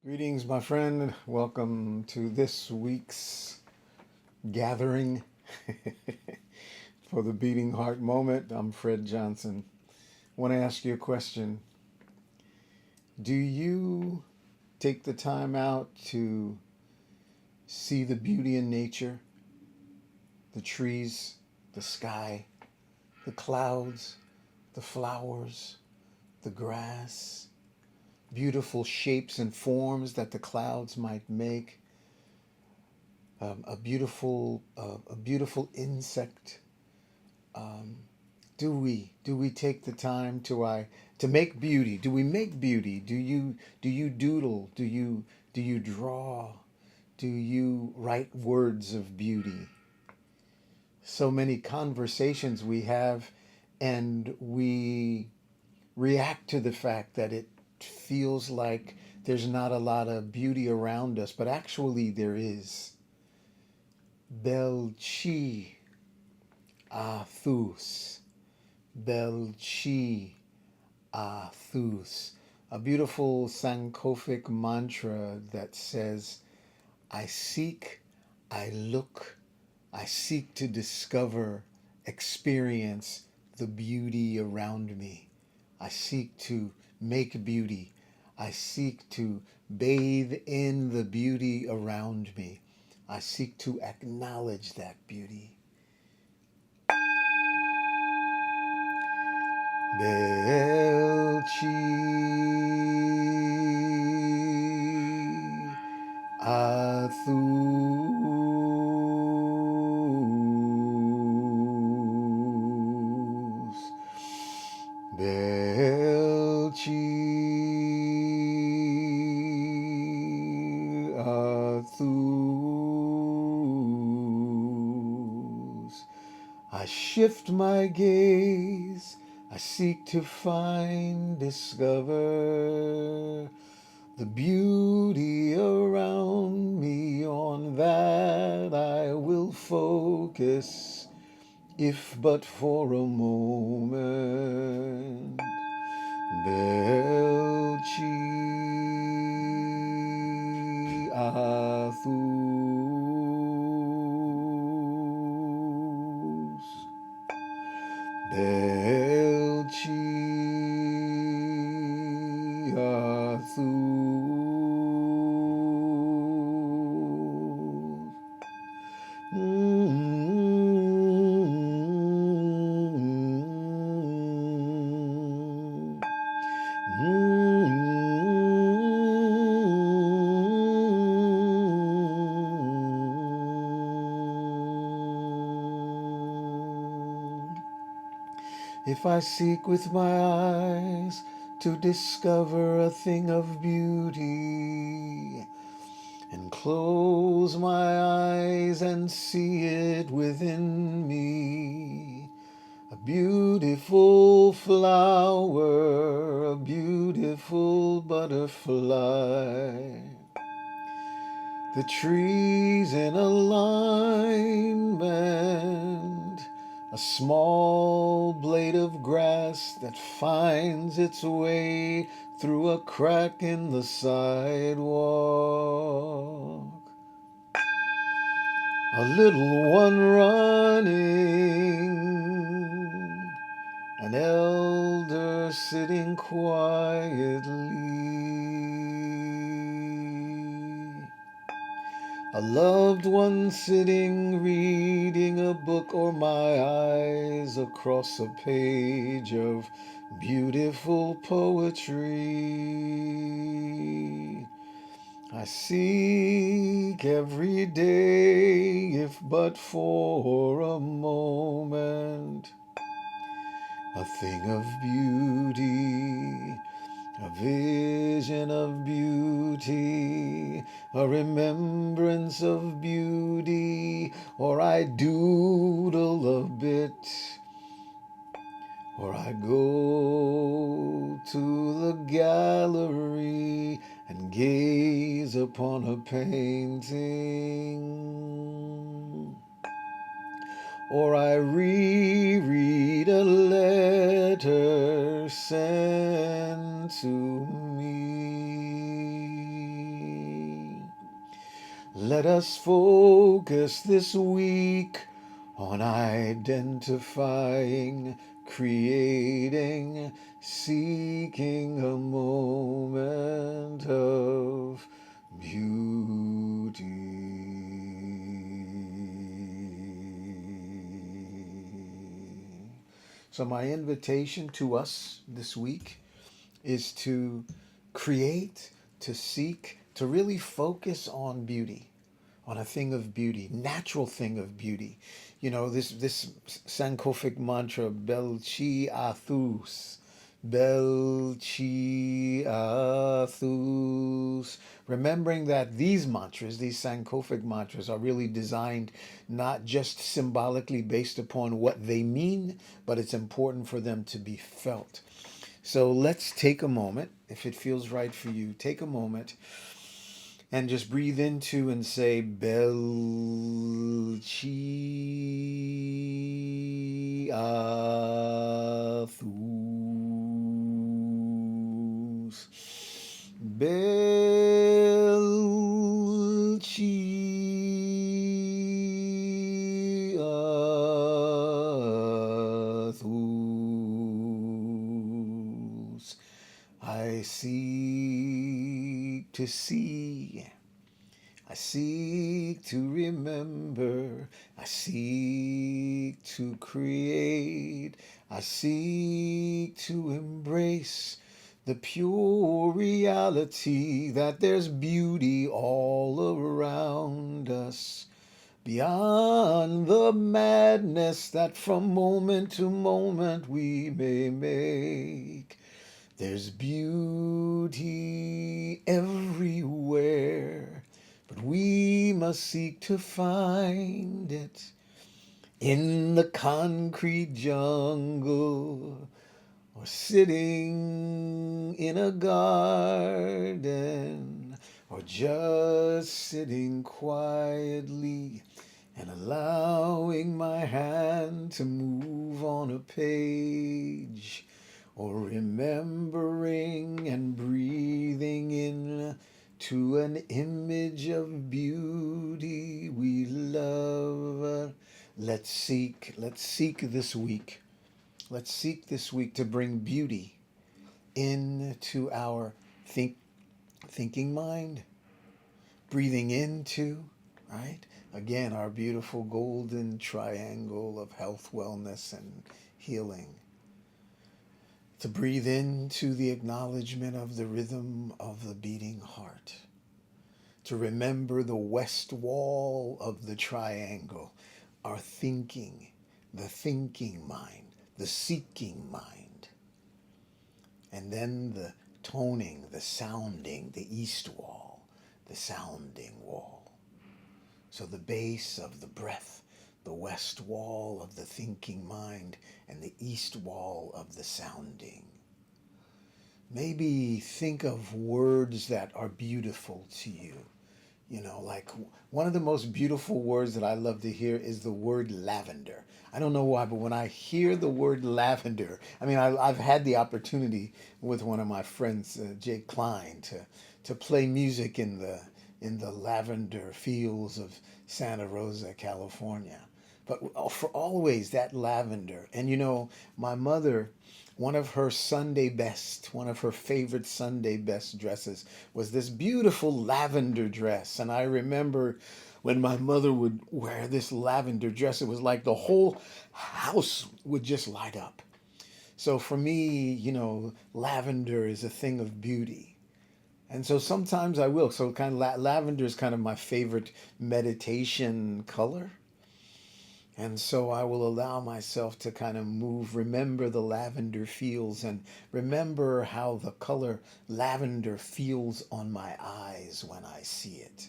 Greetings, my friend. Welcome to this week's gathering for the Beating Heart Moment. I'm Fred Johnson. I want to ask you a question. Do you take the time out to see the beauty in nature, the trees, the sky, the clouds, the flowers, the grass, beautiful shapes and forms that the clouds might make? A beautiful insect. Um, do we take the time to make beauty? Do we make beauty? Do you doodle? Do you draw? Do you write words of beauty? So many conversations we have, and we react to the fact that it feels like there's not a lot of beauty around us, but actually there is. Bel Che Ah Thus. Bel Che Ah Thus. A beautiful Sankofic mantra that says, I seek, I look, I seek to discover, experience the beauty around me. I seek to make beauty. I seek to bathe in the beauty around me. I seek to acknowledge that beauty. Bel Che Ah Thus. Bel Che Ah Thus. I shift my gaze, I seek to find, discover the beauty around me. On that I will focus, if but for a moment. Bel Che Ah Thus. Bel Che Ah Thus. Mm. If I seek with my eyes to discover a thing of beauty, and close my eyes and see it within me, a beautiful flower, a beautiful butterfly, the trees in alignment, a small blade of grass that finds its way through a crack in the sidewalk, a little one running, an elder sitting quietly, a loved one sitting reading a book, or my eyes across a page of beautiful poetry. I seek every day, if but for a moment, a thing of beauty, a vision of beauty, a remembrance of beauty, or I doodle a bit, or I go to the gallery and gaze upon a painting, or I reread a letter sent to me. Let us focus this week on identifying, creating, seeking a moment of beauty. So, my invitation to us this week is to create, to seek, to really focus on beauty, on a thing of beauty, natural thing of beauty. You know, this Sankofic mantra, Bel Che Ah Thus, Bel Che Ah Thus. Remembering that these mantras, these Sankofic mantras, are really designed not just symbolically based upon what they mean, but it's important for them to be felt. So let's take a moment, if it feels right for you, take a moment and just breathe into and say Bel Chi Ah Thus. Bel Chi Ah Thus. I seek to see. I seek to remember. I seek to create. I seek to embrace the pure reality that there's beauty all around us. Beyond the madness that from moment to moment we may make. There's beauty everywhere, but we must seek to find it in the concrete jungle or sitting in a garden or just sitting quietly and allowing my hand to move on a page, or remembering and breathing in to an image of beauty we love. Let's seek this week. Let's seek this week to bring beauty into our thinking mind, breathing into, right? Again, our beautiful golden triangle of health, wellness, and healing. To breathe into the acknowledgement of the rhythm of the beating heart. To remember the west wall of the triangle, our thinking, the thinking mind, the seeking mind. And then the toning, the sounding, the east wall, the sounding wall. So the base of the breath, the west wall of the thinking mind, and the east wall of the sounding. Maybe think of words that are beautiful to you. You know, like one of the most beautiful words that I love to hear is the word lavender. I don't know why, but when I hear the word lavender, I mean, I've had the opportunity with one of my friends, Jake Klein, to play music in the lavender fields of Santa Rosa, California. But for always that lavender. And you know, my mother, one of her favorite Sunday best dresses was this beautiful lavender dress. And I remember when my mother would wear this lavender dress, it was like the whole house would just light up. So for me, you know, lavender is a thing of beauty. And so sometimes I will. So kind of lavender is kind of my favorite meditation color. And so I will allow myself to kind of move, remember the lavender feels, and remember how the color lavender feels on my eyes when I see it.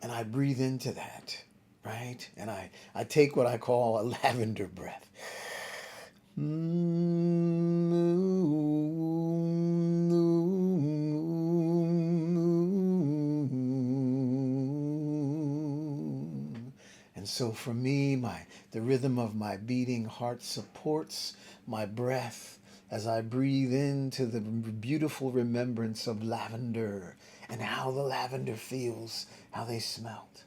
And I breathe into that, right? And I take what I call a lavender breath. And so for me, the rhythm of my beating heart supports my breath as I breathe into the beautiful remembrance of lavender and how the lavender feels, how they smelt.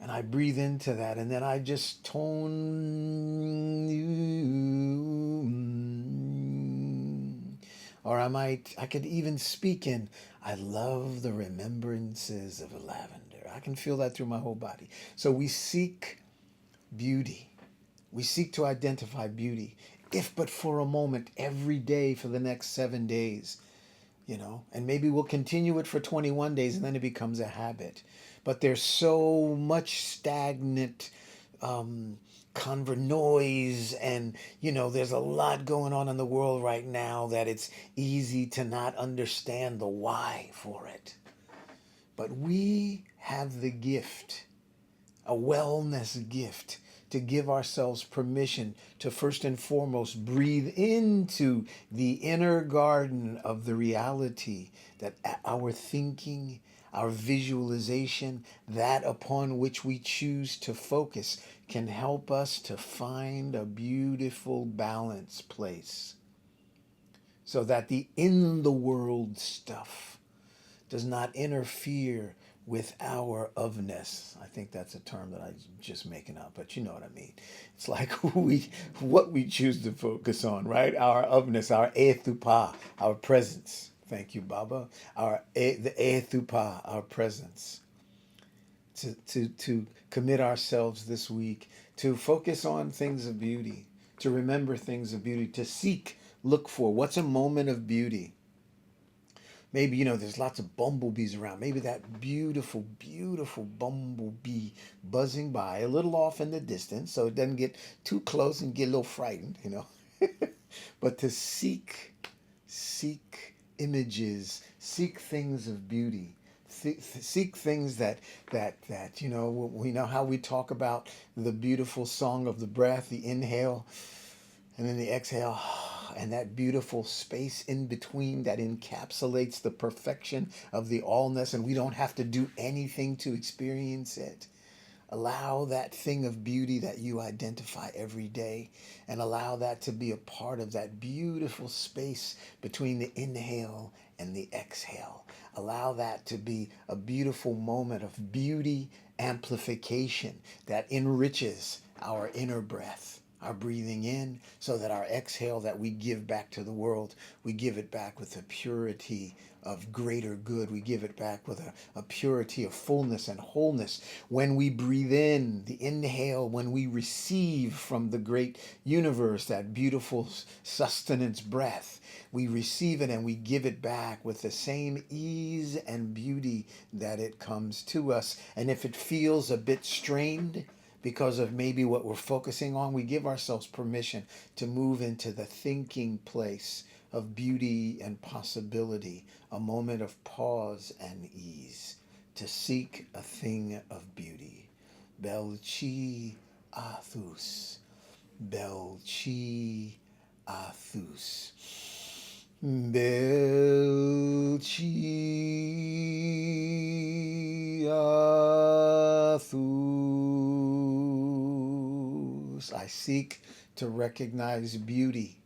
And I breathe into that, and then I just tone you. Or I could even speak in, I love the remembrances of lavender. I can feel that through my whole body. So we seek beauty. We seek to identify beauty, if but for a moment, every day for the next 7 days, and maybe we'll continue it for 21 days and then it becomes a habit. But there's so much stagnant um, noise, and there's a lot going on in the world right now that it's easy to not understand the why for it. But we have the gift, a wellness gift, to give ourselves permission to first and foremost breathe into the inner garden of the reality that our thinking, our visualization, that upon which we choose to focus, can help us to find a beautiful balanced place so that the in the world stuff does not interfere with our ofness. I think that's a term that I'm just making up, but you know what I mean. It's like what we choose to focus on, right? Our ofness, our ethupa, our presence. Thank you, Baba. The ethupa, our presence. To commit ourselves this week to focus on things of beauty, to remember things of beauty, to seek, look for what's a moment of beauty. Maybe, there's lots of bumblebees around. Maybe that beautiful, beautiful bumblebee buzzing by a little off in the distance so it doesn't get too close and get a little frightened. But to seek images, seek things of beauty, seek things that we know how we talk about the beautiful song of the breath, the inhale and then the exhale, and that beautiful space in between that encapsulates the perfection of the allness, and we don't have to do anything to experience it. Allow that thing of beauty that you identify every day, and allow that to be a part of that beautiful space between the inhale and the exhale. Allow that to be a beautiful moment of beauty amplification that enriches our inner breath, our breathing in, so that our exhale that we give back to the world, we give it back with a purity of greater good. We give it back with a purity of fullness and wholeness. When we breathe in, the inhale, when we receive from the great universe that beautiful sustenance breath, we receive it and we give it back with the same ease and beauty that it comes to us. And if it feels a bit strained, because of maybe what we're focusing on, we give ourselves permission to move into the thinking place of beauty and possibility, a moment of pause and ease, to seek a thing of beauty. Bel Che Ah Thus. Bel Che Ah Thus. Bel Che Ah Thus. I seek to recognize beauty.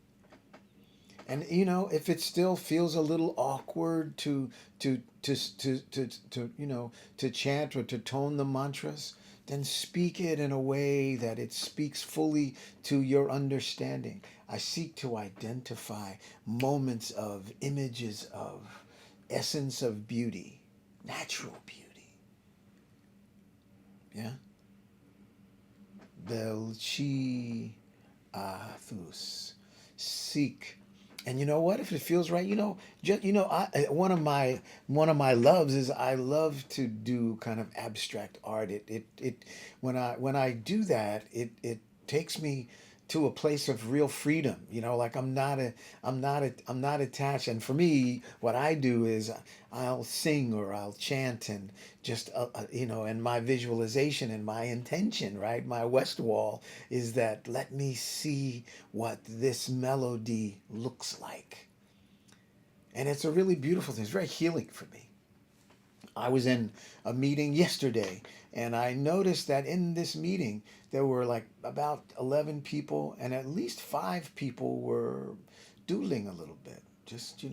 And if it still feels a little awkward to chant or to tone the mantras, then speak it in a way that it speaks fully to your understanding. I seek to identify moments of images of essence of beauty, natural beauty. Yeah. Bel Che Ah Thus. Seek. And you know what? If it feels right, one of my loves is I love to do kind of abstract art. It when I do that, it takes me to a place of real freedom. Like I'm not attached. And for me, what I do is I'll sing or I'll chant, and just and my visualization and my intention, right? My west wall is that, let me see what this melody looks like. And it's a really beautiful thing. It's very healing for me. I was in a meeting yesterday, and I noticed that in this meeting there were like about 11 people, and at least 5 people were doodling a little bit. Just,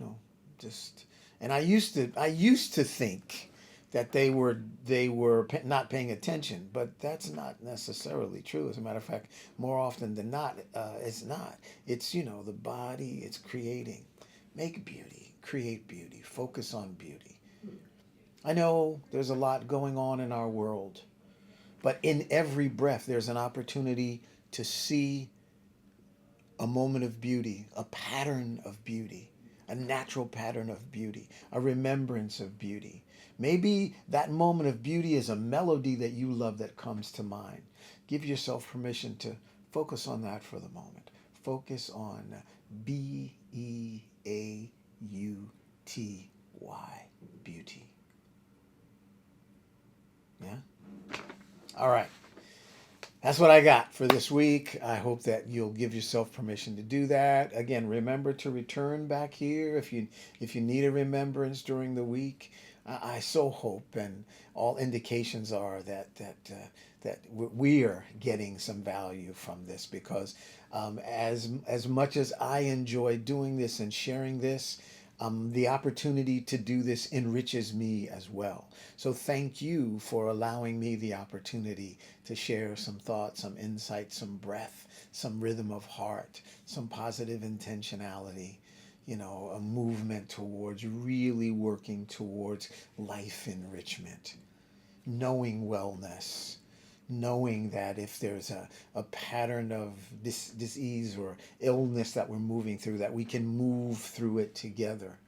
just. And I used to think that they were not paying attention, but that's not necessarily true. As a matter of fact, more often than not, it's not. It's the body. It's creating. Make beauty. Create beauty. Focus on beauty. I know there's a lot going on in our world, but in every breath, there's an opportunity to see a moment of beauty, a pattern of beauty, a natural pattern of beauty, a remembrance of beauty. Maybe that moment of beauty is a melody that you love that comes to mind. Give yourself permission to focus on that for the moment. Focus on Beauty, beauty. Yeah? All right. That's what I got for this week. I hope that you'll give yourself permission to do that. Again, remember to return back here if you need a remembrance during the week. I so hope, and all indications are that we are getting some value from this because as much as I enjoy doing this and sharing this, the opportunity to do this enriches me as well. So thank you for allowing me the opportunity to share some thoughts, some insight, some breath, some rhythm of heart, some positive intentionality, a movement towards really working towards life enrichment, knowing wellness, knowing that if there's a pattern of this disease or illness that we're moving through, that we can move through it together,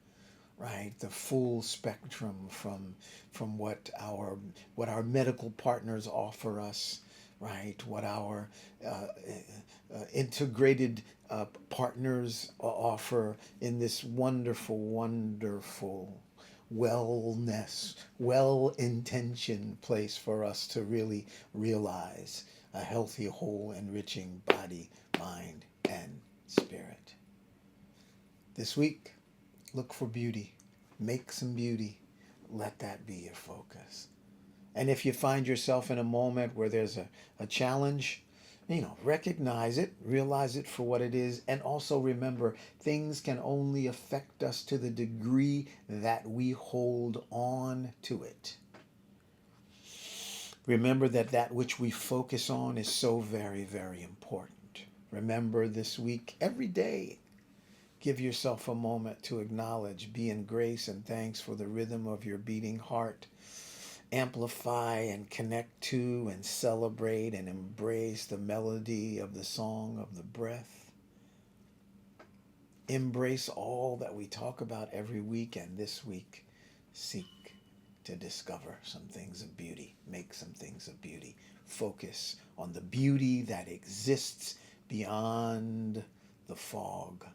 right? The full spectrum from what our medical partners offer us, right? What our integrated partners offer in this wonderful, wonderful wellness, well intentioned place for us to really realize a healthy, whole, enriching body, mind, and spirit. This week, look for beauty. Make some beauty. Let that be your focus. And if you find yourself in a moment where there's a challenge, recognize it, realize it for what it is, and also remember things can only affect us to the degree that we hold on to it. Remember that which we focus on is so very, very important. Remember this week, every day, give yourself a moment to acknowledge, be in grace and thanks for the rhythm of your beating heart. Amplify and connect to and celebrate and embrace the melody of the song of the breath. Embrace all that we talk about every week, and this week seek to discover some things of beauty, make some things of beauty. Focus on the beauty that exists beyond the fog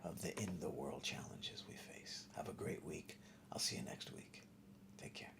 of the in the world challenges we face. Have a great week. I'll see you next week. Take care.